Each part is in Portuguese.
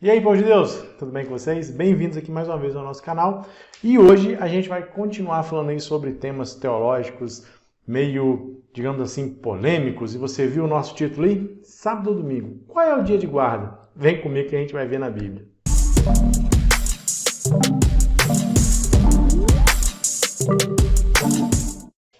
E aí, povo de Deus, tudo bem com vocês? Bem-vindos aqui mais uma vez ao nosso canal. E hoje a gente vai continuar falando aí sobre temas teológicos meio, digamos assim, polêmicos. E você viu o nosso título aí? Sábado ou domingo? Qual é o dia de guarda? Vem comigo que a gente vai ver na Bíblia.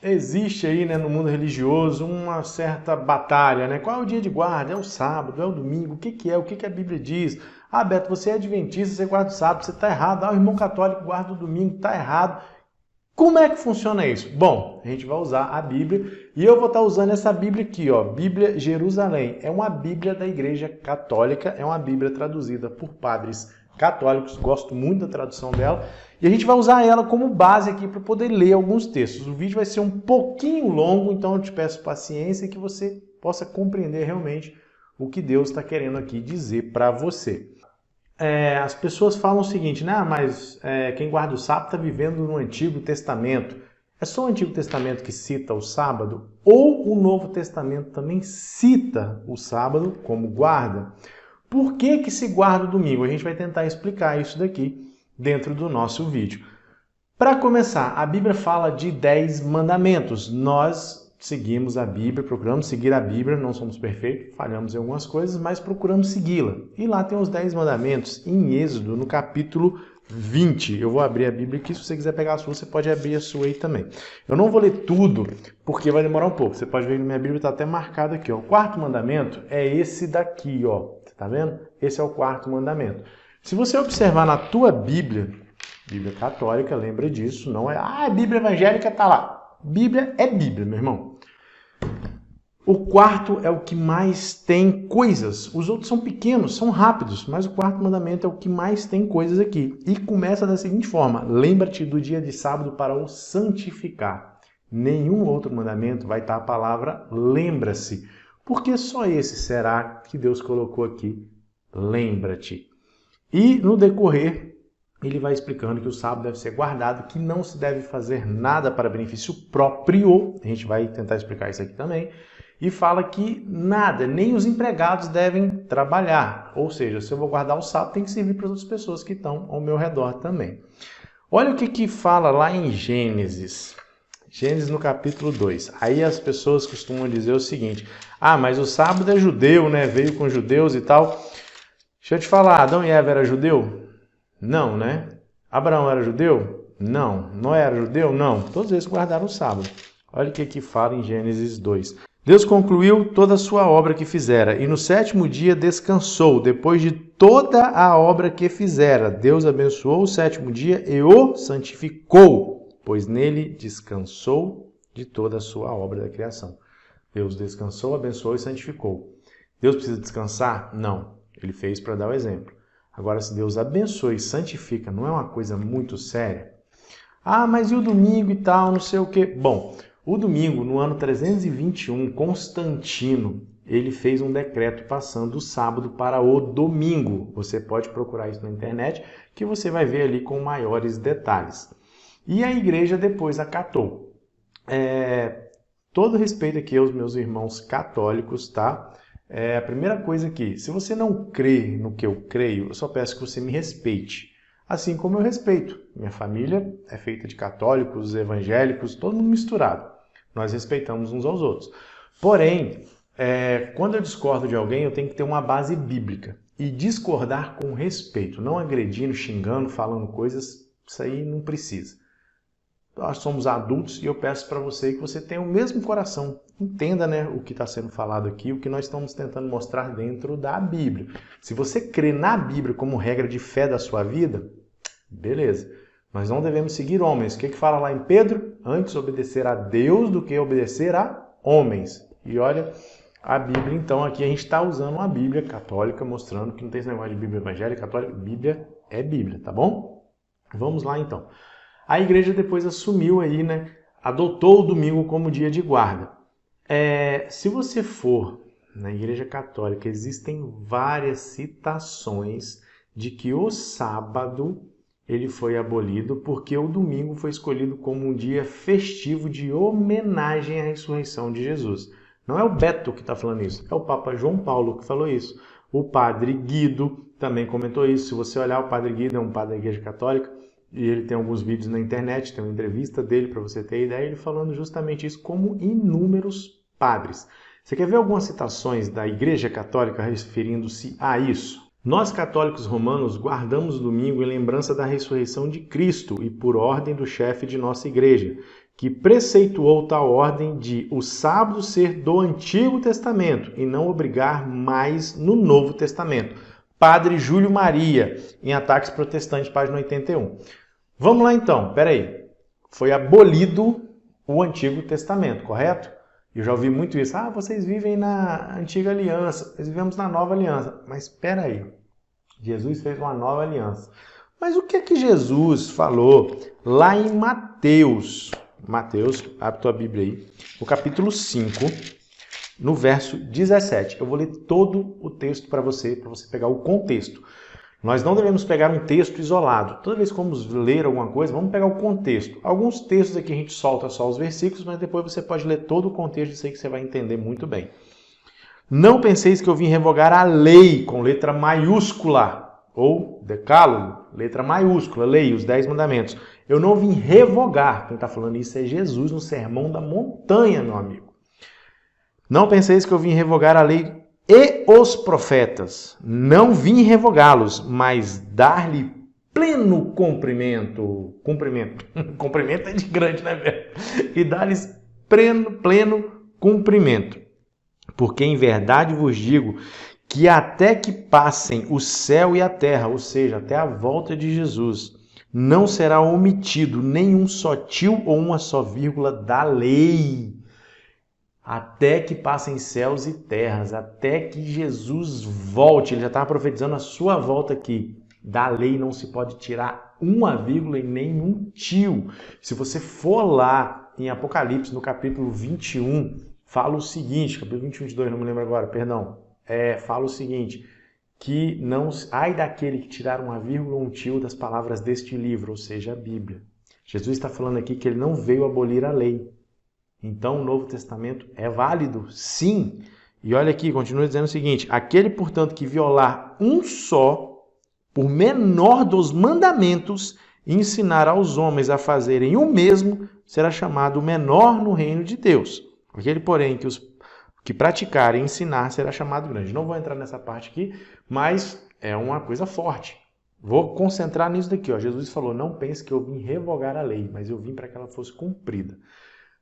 Existe aí, né, no mundo religioso uma certa batalha, né? Qual é o dia de guarda? É o sábado? É o domingo? O que que é? O que que a Bíblia diz? Ah, Beto, você é adventista, você guarda o sábado, você está errado. Ah, o irmão católico guarda o domingo, está errado. Como é que funciona isso? Bom, a gente vai usar a Bíblia e eu vou estar usando essa Bíblia aqui, ó, Bíblia Jerusalém. É uma Bíblia da Igreja Católica, é uma Bíblia traduzida por padres católicos, gosto muito da tradução dela, e a gente vai usar ela como base aqui para poder ler alguns textos. O vídeo vai ser um pouquinho longo, então eu te peço paciência e que você possa compreender realmente o que Deus está querendo aqui dizer para você. As pessoas falam o seguinte, né? Mas quem guarda o sábado está vivendo no Antigo Testamento. É só o Antigo Testamento que cita o sábado? Ou o Novo Testamento também cita o sábado como guarda? Por que que se guarda o domingo? A gente vai tentar explicar isso daqui dentro do nosso vídeo. Para começar, a Bíblia fala de 10 mandamentos. Nós seguimos a Bíblia, procuramos seguir a Bíblia, não somos perfeitos, falhamos em algumas coisas, mas procuramos segui-la. E lá tem os 10 mandamentos, em Êxodo, no capítulo 20. Eu vou abrir a Bíblia aqui, se você quiser pegar a sua, você pode abrir a sua aí também. Eu não vou ler tudo, porque vai demorar um pouco. Você pode ver que minha Bíblia está até marcada aqui. Ó. O quarto mandamento é esse daqui, ó. Você está vendo? Esse é o quarto mandamento. Se você observar na tua Bíblia católica, lembra disso, não é, a Bíblia evangélica está lá. Bíblia é Bíblia, meu irmão. O quarto é o que mais tem coisas. Os outros são pequenos, são rápidos, mas o quarto mandamento é o que mais tem coisas aqui. E começa da seguinte forma: lembra-te do dia de sábado para o santificar. Nenhum outro mandamento vai estar a palavra lembra-se. Porque só esse será que Deus colocou aqui? Lembra-te. E no decorrer, ele vai explicando que o sábado deve ser guardado, que não se deve fazer nada para benefício próprio. A gente vai tentar explicar isso aqui também. E fala que nada, nem os empregados devem trabalhar. Ou seja, se eu vou guardar o sábado, tem que servir para as outras pessoas que estão ao meu redor também. Olha o que fala lá em Gênesis. Gênesis no capítulo 2. Aí as pessoas costumam dizer o seguinte: ah, mas o sábado é judeu, né? Veio com judeus e tal. Deixa eu te falar, Adão e Eva era judeu? Não, né? Abraão era judeu? Não. Noé era judeu? Não. Todos eles guardaram o sábado. Olha o que fala em Gênesis 2. Deus concluiu toda a sua obra que fizera, e no sétimo dia descansou, depois de toda a obra que fizera. Deus abençoou o sétimo dia e o santificou, pois nele descansou de toda a sua obra da criação. Deus descansou, abençoou e santificou. Deus precisa descansar? Não. Ele fez para dar o exemplo. Agora, se Deus abençoa e santifica, não é uma coisa muito séria? Ah, mas e o domingo e tal, não sei o quê? Bom, o domingo, no ano 321, Constantino, ele fez um decreto passando o sábado para o domingo. Você pode procurar isso na internet, que você vai ver ali com maiores detalhes. E a igreja depois acatou. Todo respeito aqui aos meus irmãos católicos, tá? A primeira coisa aqui, se você não crê no que eu creio, eu só peço que você me respeite. Assim como eu respeito. Minha família é feita de católicos, evangélicos, todo mundo misturado. Nós respeitamos uns aos outros. Porém, quando eu discordo de alguém, eu tenho que ter uma base bíblica. E discordar com respeito, não agredindo, xingando, falando coisas, isso aí não precisa. Nós somos adultos e eu peço para você que você tenha o mesmo coração. Entenda, né, o que está sendo falado aqui, o que nós estamos tentando mostrar dentro da Bíblia. Se você crê na Bíblia como regra de fé da sua vida, beleza. Nós não devemos seguir homens. O que fala lá em Pedro? Antes obedecer a Deus do que obedecer a homens. E olha, a Bíblia, então, aqui a gente está usando uma Bíblia católica, mostrando que não tem esse negócio de Bíblia evangélica, católica. Bíblia é Bíblia, tá bom? Vamos lá, então. A igreja depois assumiu aí, né? Adotou o domingo como dia de guarda. Se você for na igreja católica, existem várias citações de que o sábado ele foi abolido porque o domingo foi escolhido como um dia festivo de homenagem à ressurreição de Jesus. Não é o Beto que está falando isso, é o Papa João Paulo que falou isso. O padre Guido também comentou isso. Se você olhar, o padre Guido é um padre da Igreja Católica e ele tem alguns vídeos na internet, tem uma entrevista dele para você ter ideia, ele falando justamente isso, como inúmeros padres. Você quer ver algumas citações da Igreja Católica referindo-se a isso? Nós católicos romanos guardamos o domingo em lembrança da ressurreição de Cristo e por ordem do chefe de nossa igreja, que preceituou tal ordem de o sábado ser do Antigo Testamento e não obrigar mais no Novo Testamento. Padre Júlio Maria, em Ataques Protestantes, página 81. Vamos lá então, peraí. Foi abolido o Antigo Testamento, correto? Eu já ouvi muito isso. Ah, vocês vivem na Antiga Aliança, nós vivemos na Nova Aliança. Mas espera aí, Jesus fez uma nova aliança. Mas o que é que Jesus falou lá em Mateus? Mateus, abre tua Bíblia aí, no capítulo 5, no verso 17. Eu vou ler todo o texto para você pegar o contexto. Nós não devemos pegar um texto isolado. Toda vez que vamos ler alguma coisa, vamos pegar o contexto. Alguns textos aqui a gente solta só os versículos, mas depois você pode ler todo o contexto e sei que você vai entender muito bem. Não penseis que eu vim revogar a lei com letra maiúscula, ou decálogo, letra maiúscula, lei, os 10 mandamentos. Eu não vim revogar. Quem está falando isso é Jesus no Sermão da Montanha, meu amigo. Não penseis que eu vim revogar a lei e os profetas. Não vim revogá-los, mas dar-lhe pleno cumprimento. Cumprimento é de grande, né, velho? E dar-lhes pleno cumprimento. Porque em verdade vos digo que até que passem o céu e a terra, ou seja, até a volta de Jesus, não será omitido nenhum só tio ou uma só vírgula da lei. Até que passem céus e terras, até que Jesus volte. Ele já estava profetizando a sua volta aqui. Da lei não se pode tirar uma vírgula e nenhum tio. Se você for lá em Apocalipse, no capítulo 21, fala o seguinte, capítulo 21, 22, não me lembro agora, perdão. Fala o seguinte, que não ai daquele que tirar uma vírgula ou um tio das palavras deste livro, ou seja, a Bíblia. Jesus está falando aqui que ele não veio abolir a lei. Então, o Novo Testamento é válido, sim. E olha aqui, continua dizendo o seguinte, aquele, portanto, que violar um só, por menor dos mandamentos, e ensinar aos homens a fazerem o mesmo, será chamado menor no reino de Deus. Aquele, porém, que praticar e ensinar será chamado grande. Não vou entrar nessa parte aqui, mas é uma coisa forte. Vou concentrar nisso daqui. Ó. Jesus falou, não pense que eu vim revogar a lei, mas eu vim para que ela fosse cumprida.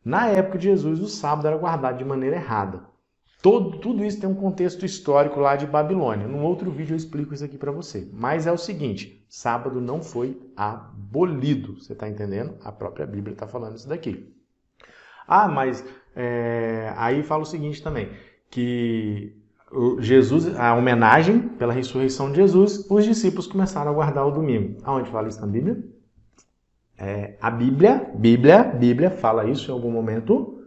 Na época de Jesus, o sábado era guardado de maneira errada. Tudo isso tem um contexto histórico lá de Babilônia. Num outro vídeo eu explico isso aqui para você. Mas é o seguinte, sábado não foi abolido. Você está entendendo? A própria Bíblia está falando isso daqui. Ah, mas aí fala o seguinte também, que Jesus, a homenagem pela ressurreição de Jesus, os discípulos começaram a guardar o domingo. Aonde fala isso na Bíblia? A Bíblia fala isso em algum momento?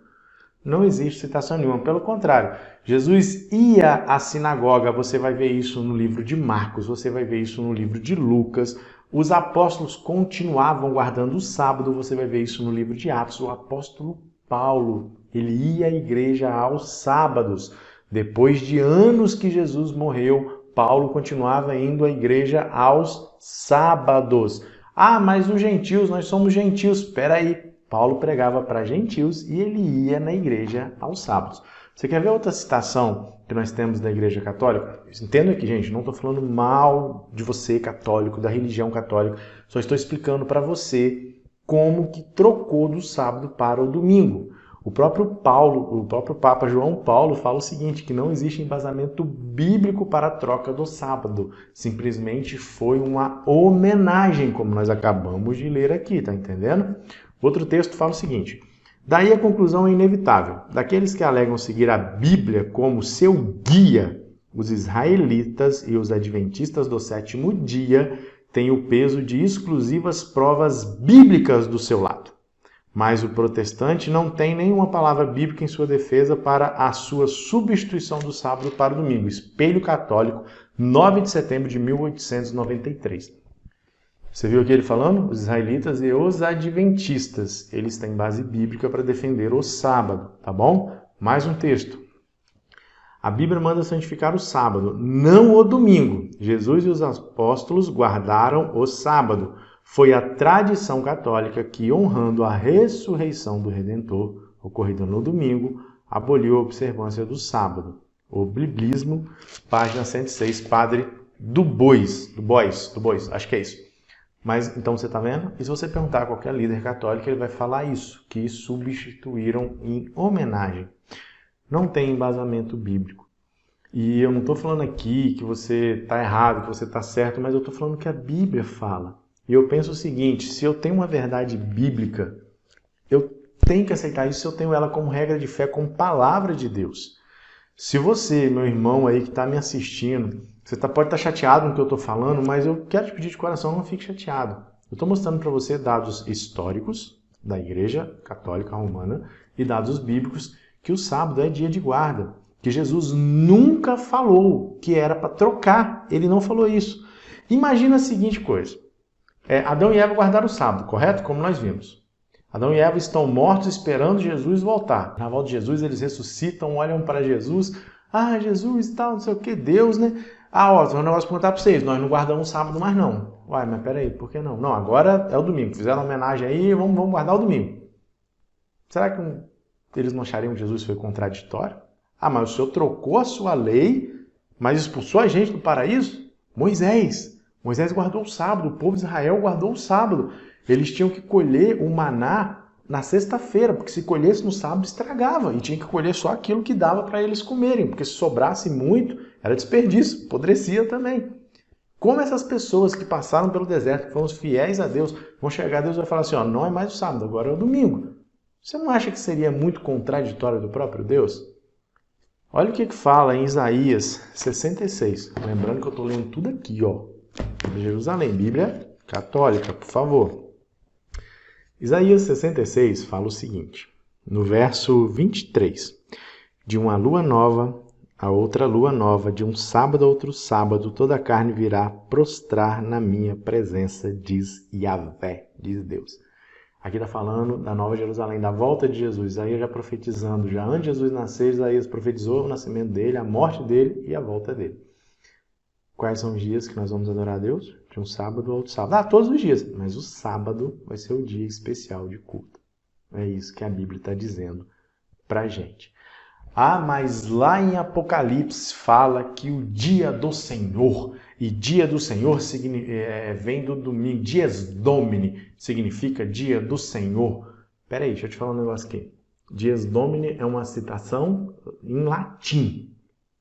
Não existe citação nenhuma. Pelo contrário, Jesus ia à sinagoga, você vai ver isso no livro de Marcos, você vai ver isso no livro de Lucas. Os apóstolos continuavam guardando o sábado, você vai ver isso no livro de Atos. O apóstolo Paulo, ele ia à igreja aos sábados. Depois de anos que Jesus morreu, Paulo continuava indo à igreja aos sábados. Ah, mas os gentios, nós somos gentios. Espera aí, Paulo pregava para gentios e ele ia na igreja aos sábados. Você quer ver outra citação que nós temos da Igreja Católica? Entenda aqui, gente, não estou falando mal de você, católico, da religião católica. Só estou explicando para você como que trocou do sábado para o domingo. O próprio Papa João Paulo fala o seguinte, que não existe embasamento bíblico para a troca do sábado. Simplesmente foi uma homenagem, como nós acabamos de ler aqui, tá entendendo? Outro texto fala o seguinte, daí a conclusão é inevitável. Daqueles que alegam seguir a Bíblia como seu guia, os israelitas e os adventistas do sétimo dia têm o peso de exclusivas provas bíblicas do seu lado. Mas o protestante não tem nenhuma palavra bíblica em sua defesa para a sua substituição do sábado para o domingo. Espelho Católico, 9 de setembro de 1893. Você viu aqui ele falando? Os israelitas e os adventistas. Eles têm base bíblica para defender o sábado, tá bom? Mais um texto. A Bíblia manda santificar o sábado, não o domingo. Jesus e os apóstolos guardaram o sábado. Foi a tradição católica que, honrando a ressurreição do Redentor, ocorrida no domingo, aboliu a observância do sábado. O Biblismo, página 106, Padre Dubois, acho que é isso. Mas, então você está vendo? E se você perguntar a qualquer líder católico, ele vai falar isso, que substituíram em homenagem. Não tem embasamento bíblico. E eu não estou falando aqui que você está errado, que você está certo, mas eu estou falando que a Bíblia fala. E eu penso o seguinte, se eu tenho uma verdade bíblica, eu tenho que aceitar isso se eu tenho ela como regra de fé, como palavra de Deus. Se você, meu irmão aí que está me assistindo, você pode estar chateado com o que eu estou falando, mas eu quero te pedir de coração, não fique chateado. Eu estou mostrando para você dados históricos da Igreja Católica Romana e dados bíblicos que o sábado é dia de guarda, que Jesus nunca falou que era para trocar, ele não falou isso. Imagina a seguinte coisa, Adão e Eva guardaram o sábado, correto? Como nós vimos. Adão e Eva estão mortos esperando Jesus voltar. Na volta de Jesus eles ressuscitam, olham para Jesus, Jesus tal, não sei o que, Deus, né? Tem um negócio para contar para vocês, nós não guardamos o sábado mais não. Uai, mas peraí, por que não? Não, agora é o domingo, fizeram homenagem aí, vamos guardar o domingo. Será que eles não achariam que Jesus foi contraditório? Mas o Senhor trocou a sua lei, mas expulsou a gente do paraíso? Moisés guardou o sábado, o povo de Israel guardou o sábado. Eles tinham que colher o maná na sexta-feira, porque se colhesse no sábado estragava, e tinha que colher só aquilo que dava para eles comerem, porque se sobrasse muito, era desperdício, apodrecia também. Como essas pessoas que passaram pelo deserto, que foram fiéis a Deus, vão chegar a Deus e vai falar assim, não é mais o sábado, agora é o domingo. Você não acha que seria muito contraditório do próprio Deus? Olha o que fala em Isaías 66. Lembrando que eu estou lendo tudo aqui, de Jerusalém, Bíblia católica, por favor. Isaías 66 fala o seguinte, no verso 23. De uma lua nova a outra lua nova, de um sábado a outro sábado, toda a carne virá prostrar na minha presença, diz Yahvé, diz Deus. Aqui está falando da Nova Jerusalém, da volta de Jesus. Isaías já profetizando, já antes de Jesus nascer, Isaías profetizou o nascimento dele, a morte dele e a volta dele. Quais são os dias que nós vamos adorar a Deus? De um sábado a outro sábado. Todos os dias, mas o sábado vai ser o dia especial de culto. É isso que a Bíblia está dizendo para a gente. Mas lá em Apocalipse fala que o dia do Senhor, e dia do Senhor vem do domingo, dies Domini, significa dia do Senhor. Peraí, deixa eu te falar um negócio aqui. Dies Domini é uma citação em latim,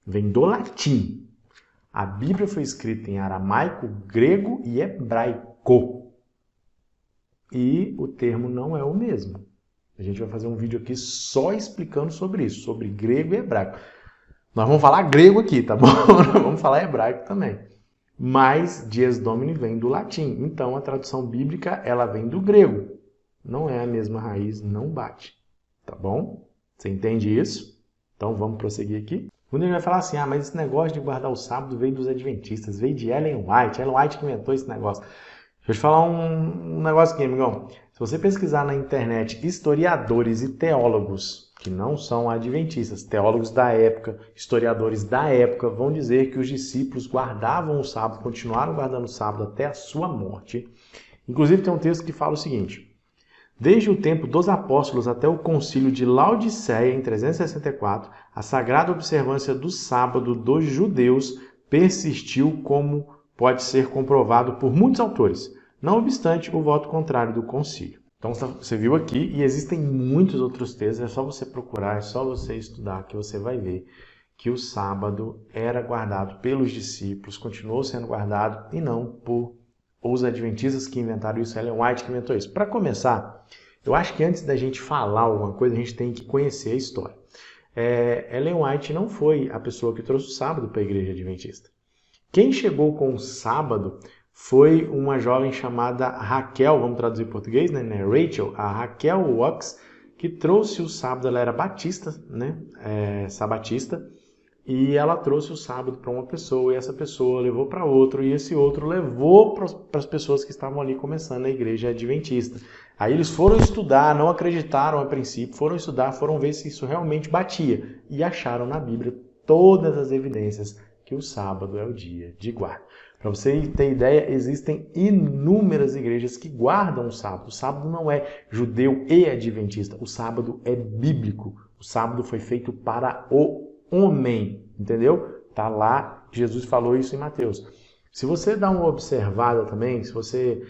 vem do latim. A Bíblia foi escrita em aramaico, grego e hebraico. E o termo não é o mesmo. A gente vai fazer um vídeo aqui só explicando sobre isso, sobre grego e hebraico. Nós vamos falar grego aqui, tá bom? Nós vamos falar hebraico também. Mas dies Domini vem do latim. Então a tradução bíblica ela vem do grego. Não é a mesma raiz, não bate. Tá bom? Você entende isso? Então vamos prosseguir aqui. Quando ele vai falar assim, mas esse negócio de guardar o sábado veio dos adventistas, veio de Ellen White. Ellen White que inventou esse negócio. Deixa eu te falar um negócio aqui, amigão. Se você pesquisar na internet historiadores e teólogos, que não são adventistas, teólogos da época, historiadores da época, vão dizer que os discípulos guardavam o sábado, continuaram guardando o sábado até a sua morte. Inclusive tem um texto que fala o seguinte, desde o tempo dos apóstolos até o concílio de Laodiceia, em 364, a sagrada observância do sábado dos judeus persistiu como pode ser comprovado por muitos autores, não obstante o voto contrário do concílio. Então você viu aqui e existem muitos outros textos, é só você procurar, é só você estudar que você vai ver que o sábado era guardado pelos discípulos, continuou sendo guardado e não por os adventistas que inventaram isso, Ellen White que inventou isso. Para começar, eu acho que antes da gente falar alguma coisa, a gente tem que conhecer a história. Ellen White não foi a pessoa que trouxe o sábado para a igreja adventista. Quem chegou com o sábado foi uma jovem chamada Raquel, vamos traduzir em português, né? Rachel, a Raquel Wachs, que trouxe o sábado, ela era batista, né? Sabatista, e ela trouxe o sábado para uma pessoa, e essa pessoa levou para outro, e esse outro levou para as pessoas que estavam ali começando a igreja adventista. Aí eles foram estudar, não acreditaram a princípio, foram estudar, foram ver se isso realmente batia, e acharam na Bíblia todas as evidências que o sábado é o dia de guarda. Para você ter ideia, existem inúmeras igrejas que guardam o sábado. O sábado não é judeu e adventista, o sábado é bíblico. O sábado foi feito para o homem, entendeu? Tá lá, Jesus falou isso em Mateus. Se você dá uma observada também, se você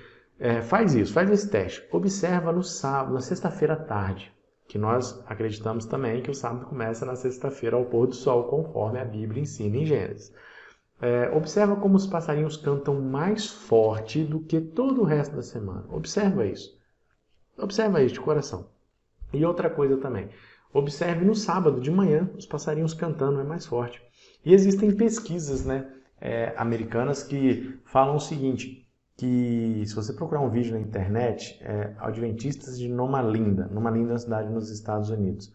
faz esse teste, observa no sábado, na sexta-feira à tarde, que nós acreditamos também que o sábado começa na sexta-feira ao pôr do sol, conforme a Bíblia ensina em Gênesis. Observa como os passarinhos cantam mais forte do que todo o resto da semana. Observa isso. Observa isso de coração. E outra coisa também. Observe no sábado de manhã os passarinhos cantando, é mais forte. E existem pesquisas americanas que falam o seguinte, que se você procurar um vídeo na internet, adventistas de Loma Linda é uma cidade nos Estados Unidos.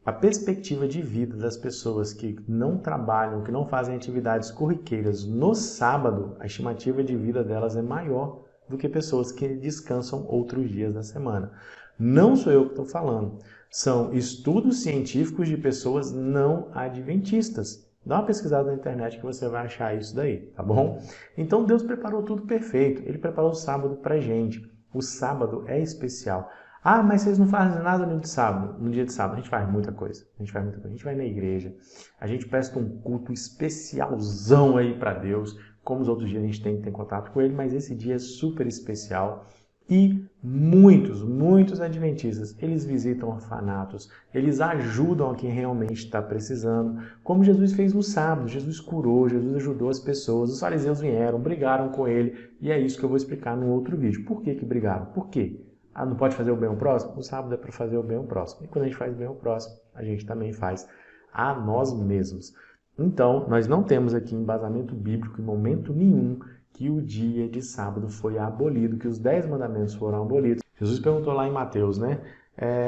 A perspectiva de vida das pessoas que não trabalham, que não fazem atividades corriqueiras no sábado, a estimativa de vida delas é maior do que pessoas que descansam outros dias da semana. Não sou eu que estou falando, são estudos científicos de pessoas não adventistas. Dá uma pesquisada na internet que você vai achar isso daí, tá bom? Então Deus preparou tudo perfeito, Ele preparou o sábado pra gente. O sábado é especial. Ah, mas vocês não fazem nada no dia de sábado. No dia de sábado a gente faz muita coisa. A gente vai na igreja, a gente presta um culto especialzão aí para Deus. Como os outros dias a gente tem que ter contato com Ele, mas esse dia é super especial. E muitos adventistas, eles visitam orfanatos, eles ajudam a quem realmente está precisando, como Jesus fez no sábado. Jesus curou, Jesus ajudou as pessoas, os fariseus vieram, brigaram com ele, e é isso que eu vou explicar no outro vídeo. Por que brigaram? Por quê? Não pode fazer o bem ao próximo? O sábado é para fazer o bem ao próximo. E quando a gente faz o bem ao próximo, a gente também faz a nós mesmos. Então, nós não temos aqui embasamento bíblico em momento nenhum que o dia de sábado foi abolido, que os 10 mandamentos foram abolidos. Jesus perguntou lá em Mateus,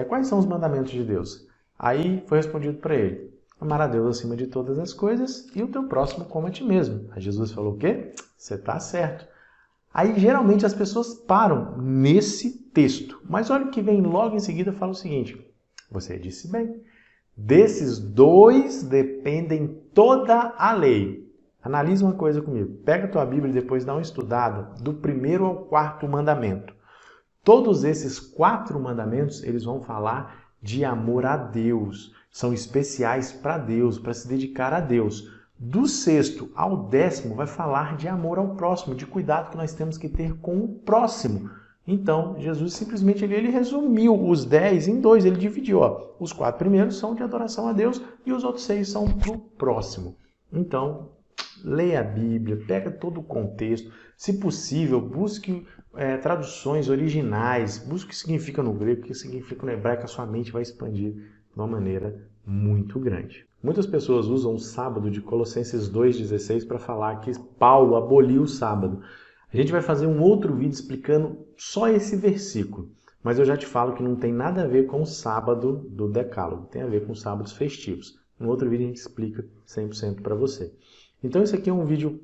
quais são os mandamentos de Deus? Aí foi respondido para ele, amar a Deus acima de todas as coisas e o teu próximo como a ti mesmo. Aí Jesus falou o quê? Você está certo. Aí geralmente as pessoas param nesse texto, mas olha o que vem logo em seguida, fala o seguinte, você disse bem, desses dois dependem toda a lei. Analisa uma coisa comigo. Pega a tua Bíblia e depois dá uma estudada do 1º ao 4º mandamento. Todos esses 4 mandamentos, eles vão falar de amor a Deus. São especiais para Deus, para se dedicar a Deus. Do 6º ao 10º vai falar de amor ao próximo, de cuidado que nós temos que ter com o próximo. Então, Jesus simplesmente ele resumiu os 10 em 2, ele dividiu. Os 4 primeiros são de adoração a Deus e os outros 6 são para o próximo. Então, leia a Bíblia, pega todo o contexto. Se possível, busque traduções originais, busque o que significa no grego, o que significa no hebraico, a sua mente vai expandir de uma maneira muito grande. Muitas pessoas usam o sábado de Colossenses 2,16 para falar que Paulo aboliu o sábado. A gente vai fazer um outro vídeo explicando só esse versículo, mas eu já te falo que não tem nada a ver com o sábado do Decálogo, tem a ver com os sábados festivos. No outro vídeo a gente explica 100% para você. Então esse aqui é um vídeo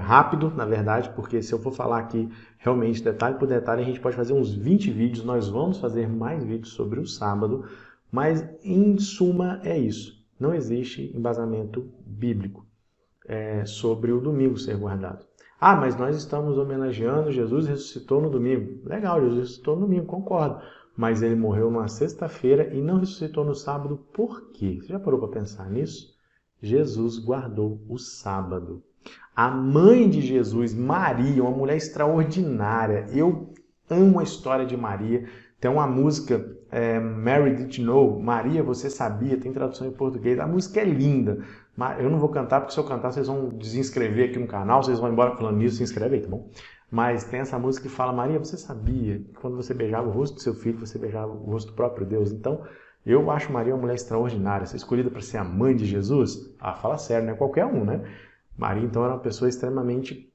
rápido, na verdade, porque se eu for falar aqui realmente detalhe por detalhe, a gente pode fazer uns 20 vídeos, nós vamos fazer mais vídeos sobre o sábado, mas em suma é isso. Não existe embasamento bíblico sobre o domingo ser guardado. Ah, mas nós estamos homenageando Jesus ressuscitou no domingo. Legal, Jesus ressuscitou no domingo, concordo. Mas ele morreu numa sexta-feira e não ressuscitou no sábado. Por quê? Você já parou para pensar nisso? Jesus guardou o sábado. A mãe de Jesus, Maria, uma mulher extraordinária. Eu amo a história de Maria. Tem uma música, Mary Did You Know? Maria, você sabia? Tem tradução em português. A música é linda. Eu não vou cantar, porque se eu cantar, vocês vão desinscrever aqui no canal. Vocês vão embora falando nisso, se inscreve aí, tá bom? Mas tem essa música que fala, Maria, você sabia que quando você beijava o rosto do seu filho, você beijava o rosto do próprio Deus? Então, eu acho Maria uma mulher extraordinária. Ser escolhida para ser a mãe de Jesus? Fala sério, não é qualquer um, né? Maria, então, era uma pessoa extremamente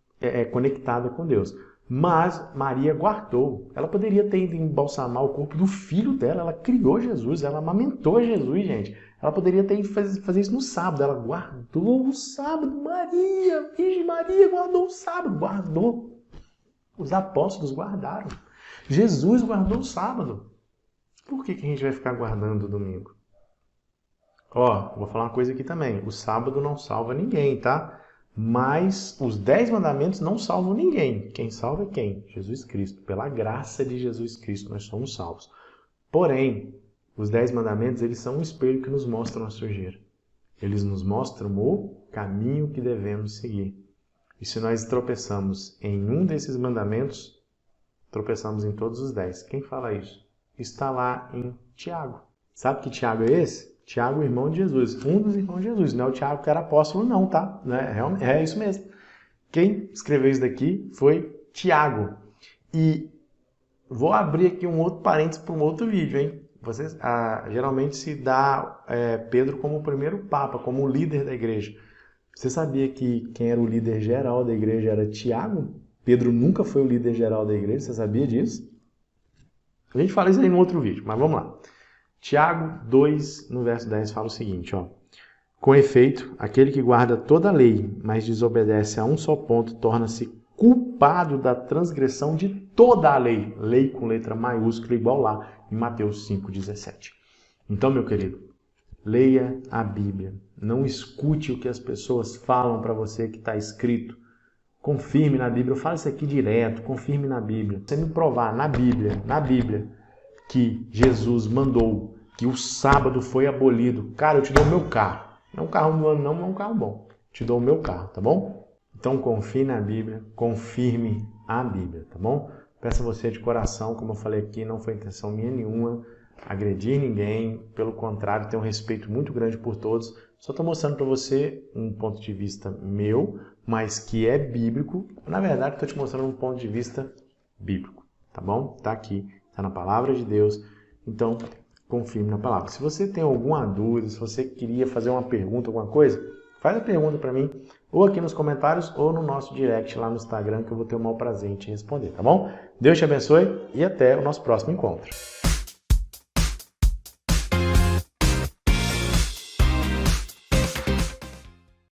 conectada com Deus. Mas Maria guardou. Ela poderia ter ido embalsamar o corpo do filho dela. Ela criou Jesus, ela amamentou Jesus, gente. Ela poderia ter ido fazer isso no sábado. Ela guardou o sábado. Maria, Virgem Maria, guardou o sábado. Guardou. Os apóstolos guardaram. Jesus guardou o sábado. Por que a gente vai ficar guardando o domingo? Ó, vou falar uma coisa aqui também. O sábado não salva ninguém, tá? Mas os 10 mandamentos não salvam ninguém. Quem salva é quem? Jesus Cristo. Pela graça de Jesus Cristo nós somos salvos. Porém, os 10 mandamentos, eles são um espelho que nos mostram a sujeira. Eles nos mostram o caminho que devemos seguir. E se nós tropeçamos em um desses mandamentos, tropeçamos em todos os 10. Quem fala isso? Está lá em Tiago. Sabe que Tiago é esse? Tiago, irmão de Jesus. Um dos irmãos de Jesus. Não é o Tiago que era apóstolo, não, tá? É isso mesmo. Quem escreveu isso daqui foi Tiago. E vou abrir aqui um outro parênteses para um outro vídeo, hein? Geralmente se dá Pedro como o primeiro papa, como o líder da igreja. Você sabia que quem era o líder geral da igreja era Tiago? Pedro nunca foi o líder geral da igreja, você sabia disso? A gente fala isso aí no outro vídeo, mas vamos lá. Tiago 2, no verso 10, fala o seguinte, ó. Com efeito, aquele que guarda toda a lei, mas desobedece a um só ponto, torna-se culpado da transgressão de toda a lei. Lei com letra maiúscula, igual lá em Mateus 5,17. Então, meu querido, leia a Bíblia. Não escute o que as pessoas falam para você que está escrito. Confirme na Bíblia. Eu falo isso aqui direto. Confirme na Bíblia. Você me provar na Bíblia, que Jesus mandou que o sábado foi abolido. Cara, eu te dou o meu carro. Não é um carro do ano, não, mas é um carro bom. Te dou o meu carro, tá bom? Então confie na Bíblia, confirme a Bíblia, tá bom? Peço a você de coração, como eu falei aqui, não foi intenção minha nenhuma agredir ninguém, pelo contrário, tenho um respeito muito grande por todos. Só estou mostrando para você um ponto de vista meu, mas que é bíblico. Na verdade, estou te mostrando um ponto de vista bíblico, tá bom? Tá aqui, tá na palavra de Deus. Então, confirme na palavra. Se você tem alguma dúvida, se você queria fazer uma pergunta, alguma coisa, faz a pergunta para mim, ou aqui nos comentários, ou no nosso direct lá no Instagram, que eu vou ter o maior prazer em te responder, tá bom? Deus te abençoe e até o nosso próximo encontro.